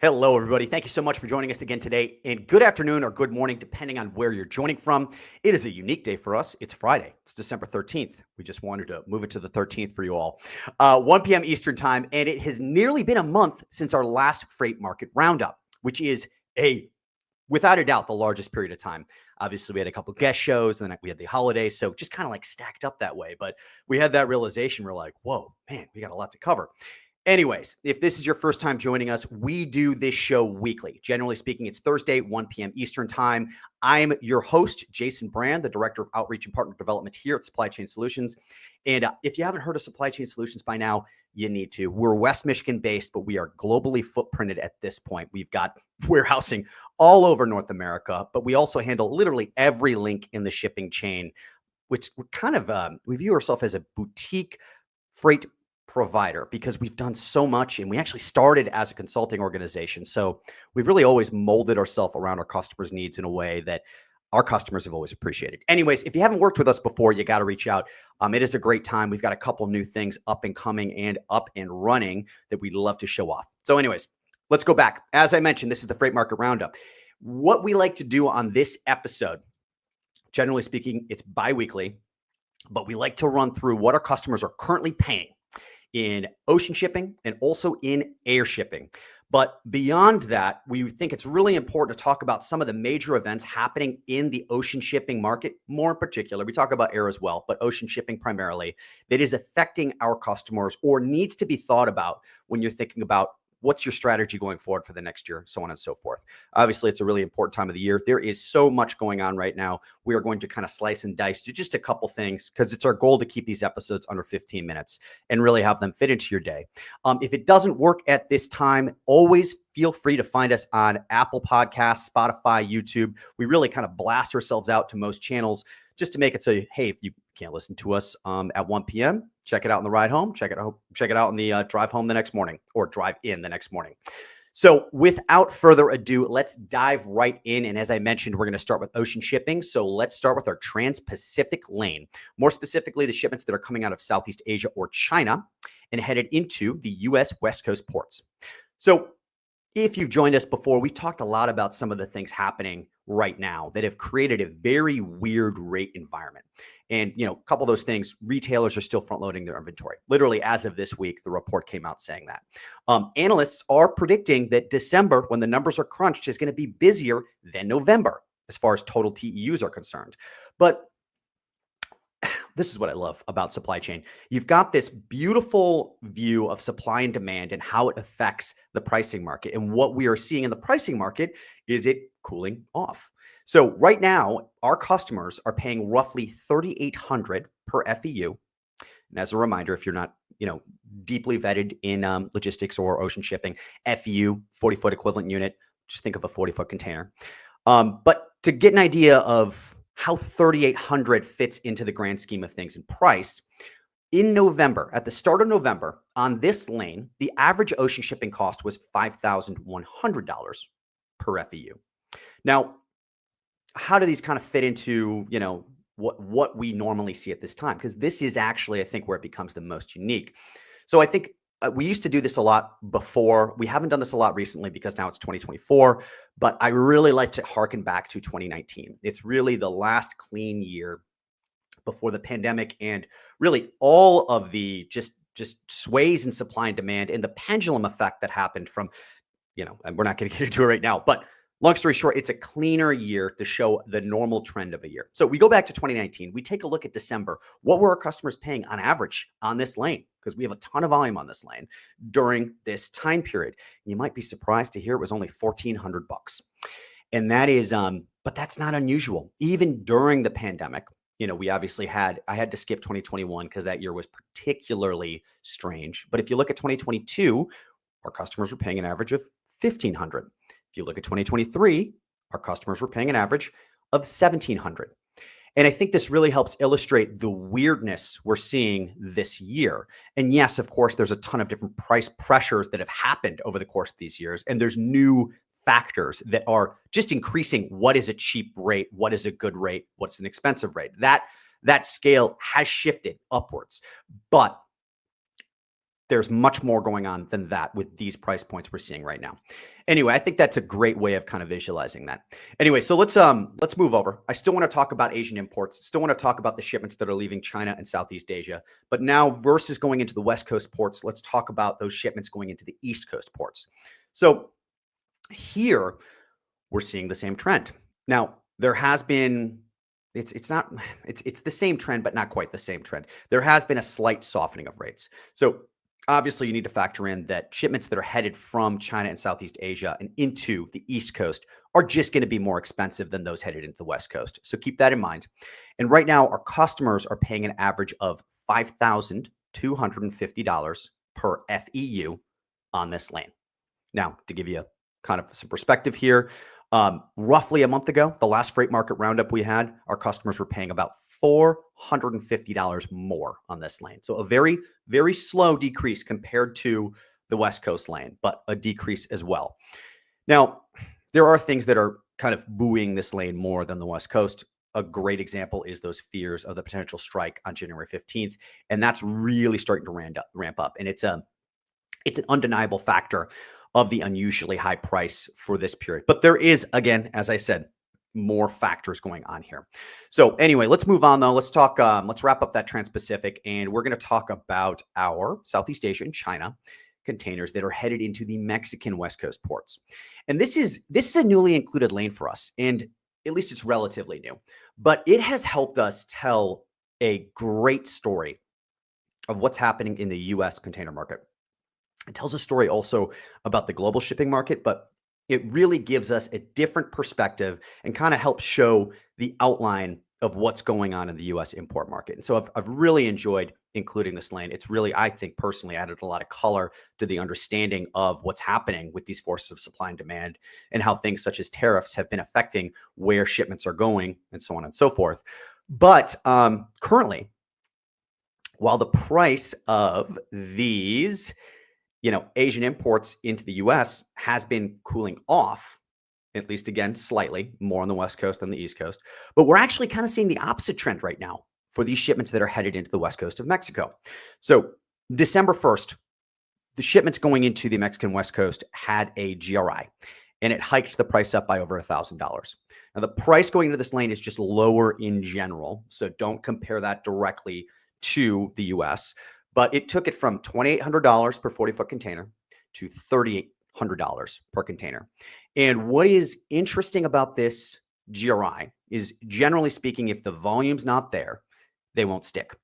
Hello, everybody. Thank you so much for joining us again today. And good afternoon or good morning, depending on where you're joining from. It is a unique day for us. It's Friday. It's December 13th. We just wanted to move it to the 13th for you all. 1 p.m. Eastern time. And it has nearly been a month since our last freight market roundup, which is without a doubt, the largest period of time. Obviously, we had a couple guest shows, and then we had the holidays. So just kind of like stacked up that way. But we had that realization. We're like, whoa, man, we got a lot to cover. Anyways, if this is your first time joining us, we do this show weekly. Generally speaking, it's Thursday, 1 p.m. Eastern time. I'm your host, Jason Brand, the Director of Outreach and Partner Development here at Supply Chain Solutions. And if you haven't heard of Supply Chain Solutions by now, you need to. We're West Michigan based, but we are globally footprinted at this point. We've got warehousing all over North America, but we also handle literally every link in the shipping chain, which we kind of, we view ourselves as a boutique freight provider because we've done so much, and we actually started as a consulting organization. So we've really always molded ourselves around our customers' needs in a way that our customers have always appreciated. Anyways, if you haven't worked with us before, you got to reach out. It is a great time. We've got a couple new things up and coming and up and running that we'd love to show off. So anyways, let's go back. As I mentioned, this is the Freight Market Roundup. What we like to do on this episode, generally speaking, it's bi-weekly, but we like to run through what our customers are currently paying in ocean shipping and also in air shipping. But beyond that, we think it's really important to talk about some of the major events happening in the ocean shipping market, more in particular. We talk about air as well, but ocean shipping primarily, that is affecting our customers or needs to be thought about when you're thinking about what's your strategy going forward for the next year, so on and so forth. Obviously, it's a really important time of the year. There is so much going on right now. We are going to kind of slice and dice to just a couple things because it's our goal to keep these episodes under 15 minutes and really have them fit into your day. If it doesn't work at this time, always feel free to find us on Apple Podcasts, Spotify, YouTube. We really kind of blast ourselves out to most channels just to make it so, hey, if you can't listen to us at 1 p.m., check it out on the ride home, check it out on the drive home the next morning or drive in the next morning. So without further ado, let's dive right in. And as I mentioned, we're going to start with ocean shipping. So let's start with our Trans-Pacific lane, more specifically, the shipments that are coming out of Southeast Asia or China and headed into the U.S. West Coast ports. So if you've joined us before, we talked a lot about some of the things happening right now that have created a very weird rate environment. And, a couple of those things, retailers are still front loading their inventory. Literally, as of this week, the report came out saying that. Analysts are predicting that December, when the numbers are crunched, is going to be busier than November as far as total TEUs are concerned. But this is what I love about supply chain. You've got this beautiful view of supply and demand and how it affects the pricing market. And what we are seeing in the pricing market is it cooling off. So right now, our customers are paying roughly $3,800 per FEU. And as a reminder, if you're not, deeply vetted in logistics or ocean shipping, FEU, 40-foot equivalent unit, just think of a 40-foot container. But to get an idea of how 3,800 fits into the grand scheme of things in price, in November, at the start of November, on this lane, the average ocean shipping cost was $5,100 per FEU. Now, how do these kind of fit into, what we normally see at this time? Because this is actually, I think, where it becomes the most unique. So I think we used to do this a lot before. We haven't done this a lot recently because now it's 2024, but I really like to harken back to 2019. It's really the last clean year before the pandemic and really all of the just sways in supply and demand and the pendulum effect that happened from, and we're not going to get into it right now, but long story short, it's a cleaner year to show the normal trend of a year. So we go back to 2019. We take a look at December. What were our customers paying on average on this lane? Because we have a ton of volume on this lane during this time period. You might be surprised to hear it was only $1,400. And that is, but that's not unusual. Even during the pandemic, we obviously I had to skip 2021 because that year was particularly strange. But if you look at 2022, our customers were paying an average of $1,500. If you look at 2023, our customers were paying an average of $1,700. And I think this really helps illustrate the weirdness we're seeing this year. And yes, of course, there's a ton of different price pressures that have happened over the course of these years. And there's new factors that are just increasing what is a cheap rate, what is a good rate, what's an expensive rate. That scale has shifted upwards. But there's much more going on than that with these price points we're seeing right now. Anyway, I think that's a great way of kind of visualizing that. Anyway, so let's move over. I still want to talk about Asian imports. Still want to talk about the shipments that are leaving China and Southeast Asia. But now versus going into the West Coast ports, let's talk about those shipments going into the East Coast ports. So here we're seeing the same trend. Now, there has been it's not it's the same trend, but not quite the same trend. There has been a slight softening of rates. So obviously, you need to factor in that shipments that are headed from China and Southeast Asia and into the East Coast are just going to be more expensive than those headed into the West Coast. So keep that in mind. And right now, our customers are paying an average of $5,250 per FEU on this lane. Now, to give you kind of some perspective here, roughly a month ago, the last freight market roundup we had, our customers were paying about $450 more on this lane. So a very, very slow decrease compared to the West Coast lane, but a decrease as well. Now, there are things that are kind of buoying this lane more than the West Coast. A great example is those fears of the potential strike on January 15th. And that's really starting to ramp up. And it's an undeniable factor of the unusually high price for this period. But there is, again, as I said, more factors going on here. So anyway, let's move on though. Let's talk, let's wrap up that Trans-Pacific, and we're going to talk about our Southeast Asia and China containers that are headed into the Mexican West Coast ports. And this is a newly included lane for us, and at least it's relatively new, but it has helped us tell a great story of what's happening in the US container market. It tells a story also about the global shipping market, but it really gives us a different perspective and kind of helps show the outline of what's going on in the US import market. And so I've really enjoyed including this lane. It's really, I think personally, added a lot of color to the understanding of what's happening with these forces of supply and demand and how things such as tariffs have been affecting where shipments are going and so on and so forth. But currently, while the price of these Asian imports into the US has been cooling off, at least again, slightly more on the West Coast than the East Coast. But we're actually kind of seeing the opposite trend right now for these shipments that are headed into the West Coast of Mexico. So December 1st, the shipments going into the Mexican West Coast had a GRI, and it hiked the price up by over $1,000. Now, the price going into this lane is just lower in general, so don't compare that directly to the US. But it took it from $2,800 per 40-foot container to $3,800 per container. And what is interesting about this GRI is, generally speaking, if the volume's not there, they won't stick.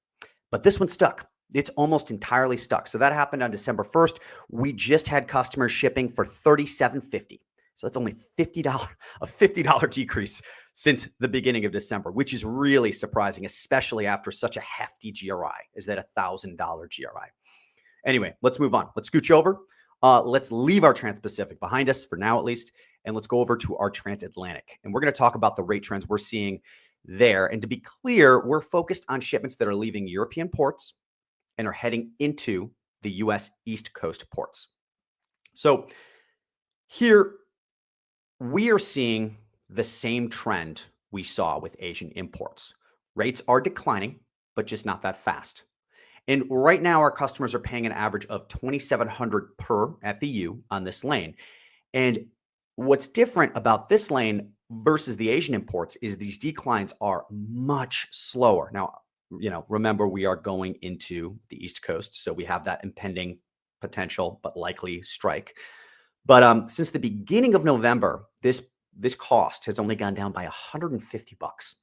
But this one stuck. It's almost entirely stuck. So that happened on December 1st. We just had customers shipping for $37.50. So that's only a $50 decrease since the beginning of December, which is really surprising, especially after such a hefty GRI. Is that $1,000 GRI? Anyway, let's move on. Let's scooch over. Let's leave our Trans-Pacific behind us for now, at least, and let's go over to our Transatlantic. And we're going to talk about the rate trends we're seeing there. And to be clear, we're focused on shipments that are leaving European ports and are heading into the U.S. East Coast ports. So here, we are seeing the same trend we saw with Asian imports. Rates are declining, but just not that fast. And right now, our customers are paying an average of $2,700 per FEU on this lane. And what's different about this lane versus the Asian imports is these declines are much slower. Now, remember, we are going into the East Coast, so we have that impending potential but likely strike. But since the beginning of November, this cost has only gone down by $150.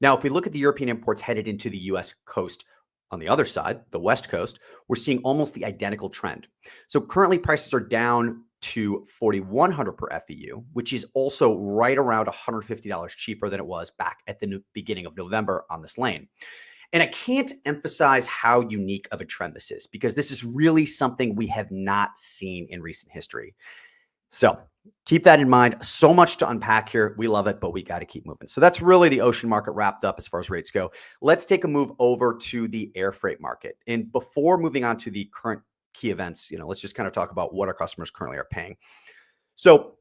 Now, if we look at the European imports headed into the U.S. coast on the other side, the West Coast, we're seeing almost the identical trend. So currently prices are down to $4,100 per FEU, which is also right around $150 cheaper than it was back at the beginning of November on this lane. And I can't emphasize how unique of a trend this is, because this is really something we have not seen in recent history. So keep that in mind. So much to unpack here. We love it, but we got to keep moving. So that's really the ocean market wrapped up as far as rates go. Let's take a move over to the air freight market. And before moving on to the current key events, let's just kind of talk about what our customers currently are paying. So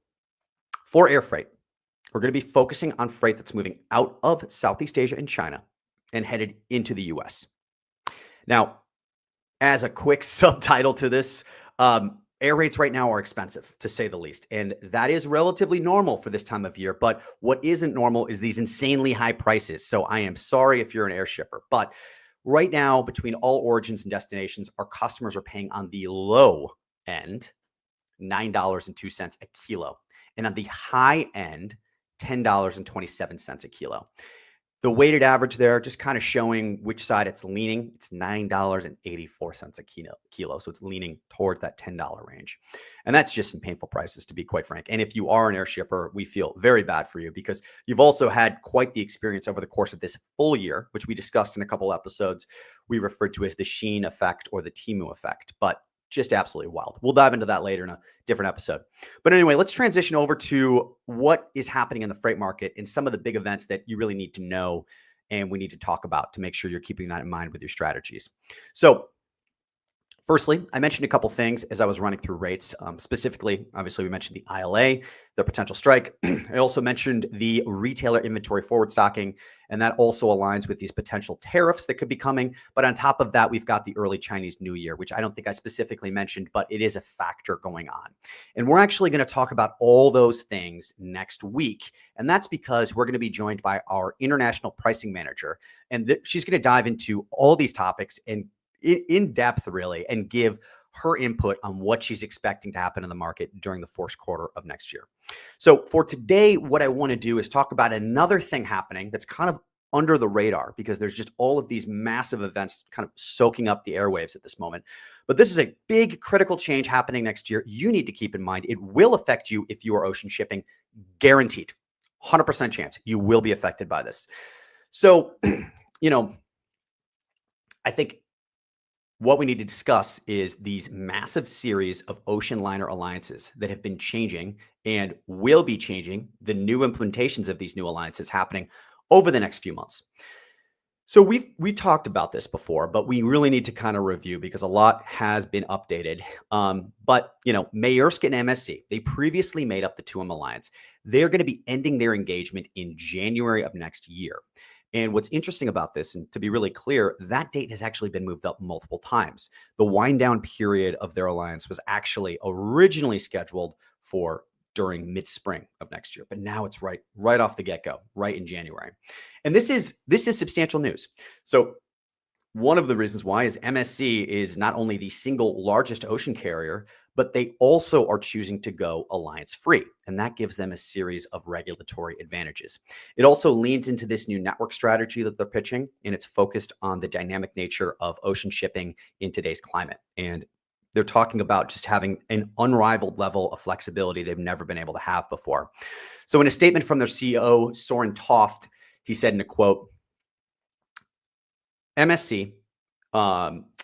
for air freight, we're going to be focusing on freight that's moving out of Southeast Asia and China and headed into the US. Now, As a quick subtitle to this, air rates right now are expensive, to say the least. And that is relatively normal for this time of year. But what isn't normal is these insanely high prices. So I am sorry if you're an air shipper. But right now, between all origins and destinations, our customers are paying on the low end $9.02 a kilo. And on the high end, $10.27 a kilo. The weighted average there, just kind of showing which side it's leaning. It's $9.84 a kilo. So it's leaning towards that $10 range. And that's just some painful prices, to be quite frank. And if you are an air shipper, we feel very bad for you because you've also had quite the experience over the course of this full year, which we discussed in a couple episodes. We referred to as the Sheen effect or the Temu effect. But just absolutely wild. We'll dive into that later in a different episode. But anyway, let's transition over to what is happening in the freight market and some of the big events that you really need to know and we need to talk about to make sure you're keeping that in mind with your strategies. So firstly, I mentioned a couple things as I was running through rates. Specifically, obviously, we mentioned the ILA, the potential strike. I also mentioned the retailer inventory forward stocking, and that also aligns with these potential tariffs that could be coming. But on top of that, we've got the early Chinese New Year, which I don't think I specifically mentioned, but it is a factor going on. And we're actually going to talk about all those things next week. And that's because we're going to be joined by our international pricing manager, and she's going to dive into all these topics and in depth, really, and give her input on what she's expecting to happen in the market during the fourth quarter of next year. So for today, what I want to do is talk about another thing happening that's kind of under the radar because there's just all of these massive events kind of soaking up the airwaves at this moment. But this is a big critical change happening next year. You need to keep in mind it will affect you if you are ocean shipping, guaranteed. 100% chance you will be affected by this. So, I think what we need to discuss is these massive series of ocean liner alliances that have been changing and will be changing, the new implementations of these new alliances happening over the next few months. So we talked about this before, but we really need to kind of review because a lot has been updated. But Maersk and MSC, they previously made up the 2M alliance. They're going to be ending their engagement in January of next year. And what's interesting about this, and to be really clear, that date has actually been moved up multiple times. The wind down period of their alliance was actually originally scheduled for during mid-spring of next year, but now it's right off the get-go, right in January. And this is substantial news. So one of the reasons why is MSC is not only the single largest ocean carrier, but they also are choosing to go alliance free. And that gives them a series of regulatory advantages. It also leans into this new network strategy that they're pitching, and it's focused on the dynamic nature of ocean shipping in today's climate. And they're talking about just having an unrivaled level of flexibility they've never been able to have before. So in a statement from their CEO, Soren Toft, he said in a quote, MSC,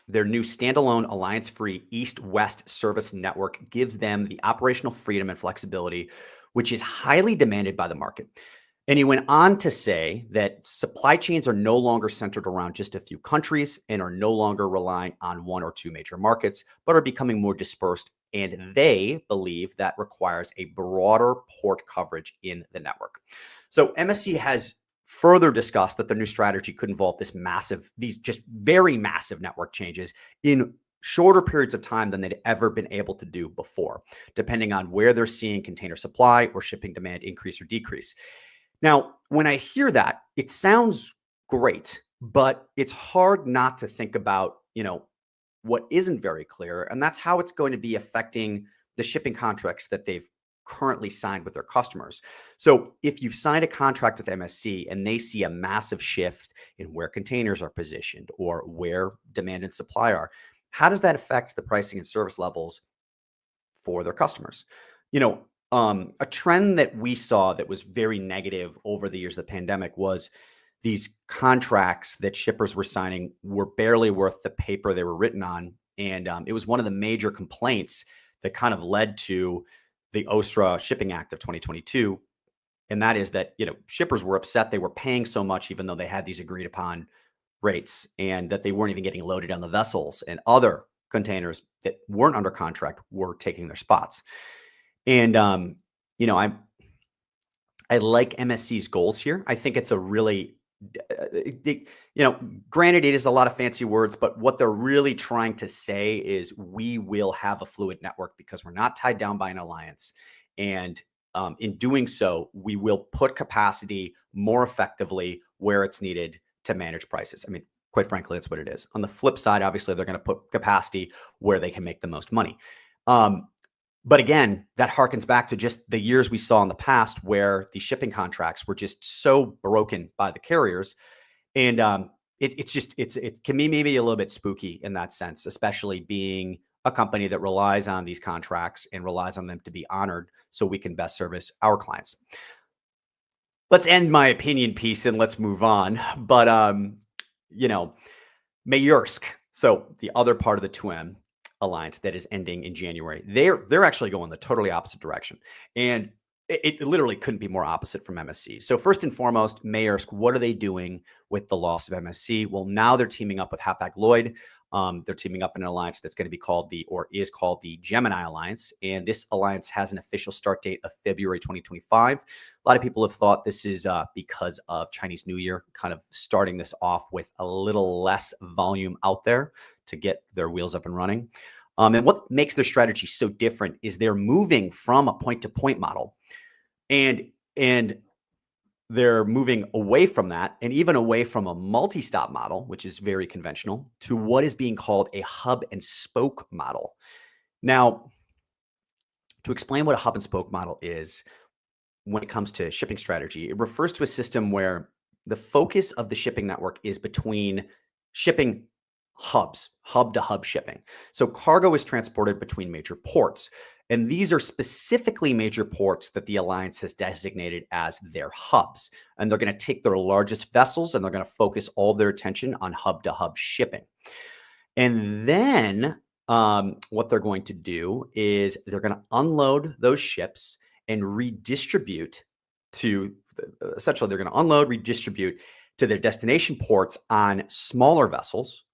their new standalone alliance-free East-West service network gives them the operational freedom and flexibility, which is highly demanded by the market. And he went on to say that supply chains are no longer centered around just a few countries and are no longer relying on one or two major markets, but are becoming more dispersed. And they believe that requires a broader port coverage in the network. So MSC has further discussed that their new strategy could involve these just very massive network changes in shorter periods of time than they'd ever been able to do before, depending on where they're seeing container supply or shipping demand increase or decrease. Now, when I hear that, it sounds great, but it's hard not to think about, what isn't very clear, and that's how it's going to be affecting the shipping contracts that they've currently signed with their customers. So if you've signed a contract with MSC and they see a massive shift in where containers are positioned or where demand and supply are, how does that affect the pricing and service levels for their customers? A trend that we saw that was very negative over the years of the pandemic was these contracts that shippers were signing were barely worth the paper they were written on. And it was one of the major complaints that kind of led to the OSTRA Shipping Act of 2022. And that is that, shippers were upset they were paying so much, even though they had these agreed upon rates, and that they weren't even getting loaded on the vessels, and other containers that weren't under contract were taking their spots. And, I like MSC's goals here. I think it's a really you know, granted, it is a lot of fancy words, but what they're really trying to say is we will have a fluid network because we're not tied down by an alliance. And in doing so, we will put capacity more effectively where it's needed to manage prices. I mean, quite frankly, that's what it is. On the flip side, obviously, they're going to put capacity where they can make the most money. But again, that harkens back to just the years we saw in the past where the shipping contracts were just so broken by the carriers. And it can be maybe a little bit spooky in that sense, especially being a company that relies on these contracts and relies on them to be honored so we can best service our clients. Let's end my opinion piece and let's move on. But, you know, Maersk, so the other part of the 2M alliance that is ending in January, they're actually going the totally opposite direction. And it literally couldn't be more opposite from MSC. So first and foremost, Maersk, what are they doing with the loss of MSC? Well, now they're teaming up with Hapag-Lloyd. They're teaming up in an alliance that's going to be called is called the Gemini Alliance. And this alliance has an official start date of February 2025. A lot of people have thought this is because of Chinese New Year, kind of starting this off with a little less volume out there to get their wheels up and running. And what makes their strategy so different is they're moving from a point-to-point model, and they're moving away from that, and even away from a multi-stop model, which is very conventional, to what is being called a hub and spoke model. Now, to explain what a hub and spoke model is, when it comes to shipping strategy, it refers to a system where the focus of the shipping network is between shipping hubs, hub to hub shipping. So cargo is transported between major ports. And these are specifically major ports that the alliance has designated as their hubs. And they're going to take their largest vessels and they're going to focus all their attention on hub to hub shipping. And then what they're going to do is they're going to unload those ships and redistribute to, essentially, they're going to unload, redistribute to their destination ports on smaller vessels.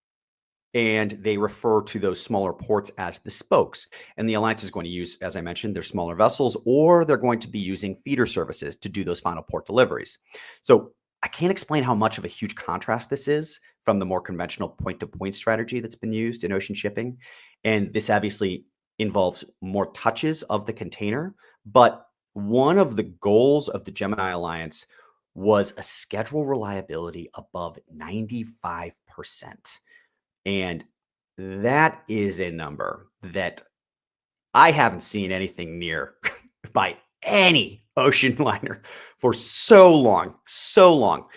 And they refer to those smaller ports as the spokes. And the alliance is going to use, as I mentioned, their smaller vessels, or they're going to be using feeder services to do those final port deliveries. So I can't explain how much of a huge contrast this is from the more conventional point-to-point strategy that's been used in ocean shipping. And this obviously involves more touches of the container. But one of the goals of the Gemini Alliance was a schedule reliability above 95%. And that is a number that I haven't seen anything near by any ocean liner for so long, so long.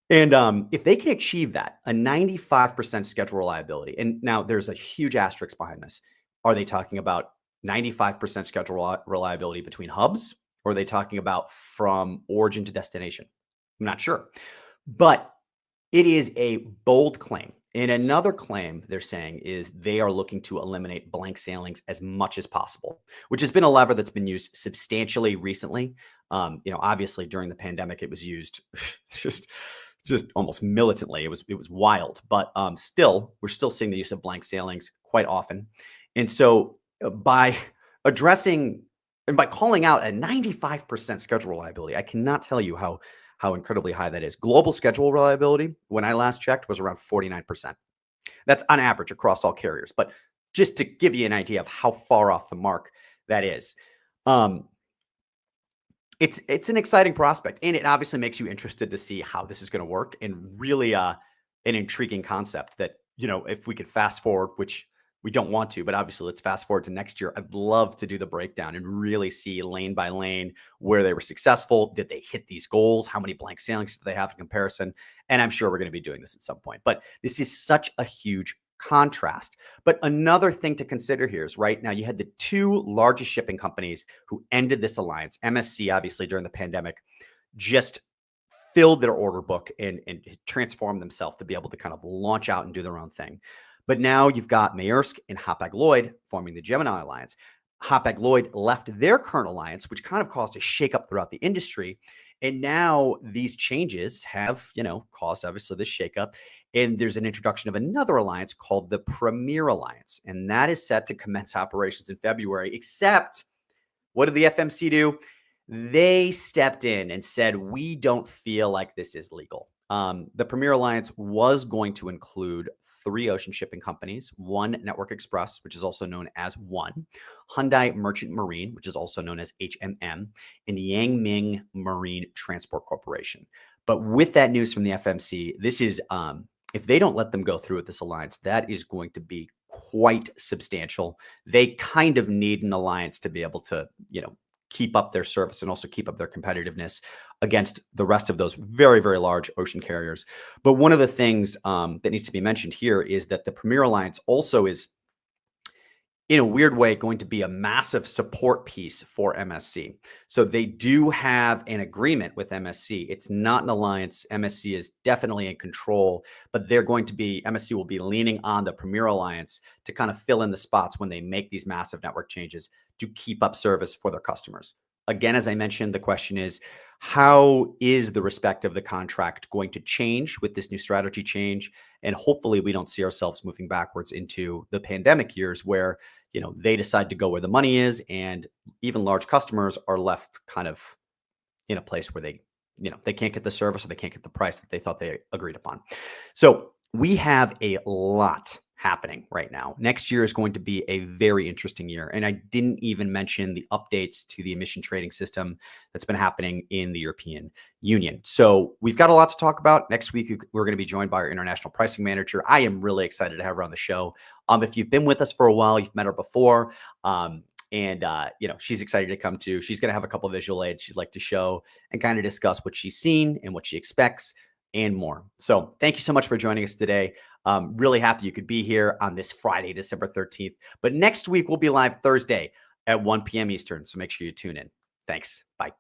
And if they can achieve that, a 95% schedule reliability, and now there's a huge asterisk behind this. Are they talking about 95% schedule reliability between hubs, or are they talking about from origin to destination? I'm not sure. But it is a bold claim. And another claim they're saying is they are looking to eliminate blank sailings as much as possible, which has been a lever that's been used substantially recently. Obviously during the pandemic, it was used just almost militantly. It was wild, but still, we're still seeing the use of blank sailings quite often. And so by addressing and by calling out a 95% schedule reliability, I cannot tell you how incredibly high that is. Global schedule reliability, when I last checked, was around 49%. That's on average across all carriers. But just to give you an idea of how far off the mark that is, it's an exciting prospect. And it obviously makes you interested to see how this is going to work, and really an intriguing concept that, if we could fast forward, which we don't want to, but obviously let's fast forward to next year. I'd love to do the breakdown and really see lane by lane where they were successful. Did they hit these goals? How many blank sailings did they have in comparison? And I'm sure we're going to be doing this at some point, but this is such a huge contrast. But another thing to consider here is right now you had the two largest shipping companies who ended this alliance. MSC, obviously during the pandemic, just filled their order book and transformed themselves to be able to kind of launch out and do their own thing. But now you've got Maersk and Hapag-Lloyd forming the Gemini Alliance. Hapag-Lloyd left their current alliance, which kind of caused a shakeup throughout the industry. And now these changes have, caused obviously this shakeup. And there's an introduction of another alliance called the Premier Alliance. And that is set to commence operations in February, except what did the FMC do? They stepped in and said, we don't feel like this is legal. The Premier Alliance was going to include 3 ocean shipping companies, One Network Express, which is also known as One, Hyundai Merchant Marine, which is also known as HMM, and Yangming Marine Transport Corporation. But with that news from the FMC, this is if they don't let them go through with this alliance, that is going to be quite substantial. They kind of need an alliance to be able to, keep up their service and also keep up their competitiveness against the rest of those very, very large ocean carriers. But one of the things that needs to be mentioned here is that the Premier Alliance also is, in a weird way, going to be a massive support piece for MSC. So they do have an agreement with MSC. It's not an alliance. MSC is definitely in control, but MSC will be leaning on the Premier Alliance to kind of fill in the spots when they make these massive network changes to keep up service for their customers. Again, as I mentioned, the question is, how is the respect of the contract going to change with this new strategy change? And hopefully we don't see ourselves moving backwards into the pandemic years where, they decide to go where the money is, and even large customers are left kind of in a place where they can't get the service or they can't get the price that they thought they agreed upon. So we have a lot happening right now. Next year is going to be a very interesting year. And I didn't even mention the updates to the emission trading system that's been happening in the European Union. So we've got a lot to talk about. Next week, we're going to be joined by our international pricing manager. I am really excited to have her on the show. If you've been with us for a while, you've met her before. She's excited to come too. She's going to have a couple of visual aids she'd like to show and kind of discuss what she's seen and what she expects and more. So thank you so much for joining us today. Really happy you could be here on this Friday, December 13th. But next week, we'll be live Thursday at 1 p.m. Eastern. So make sure you tune in. Thanks. Bye.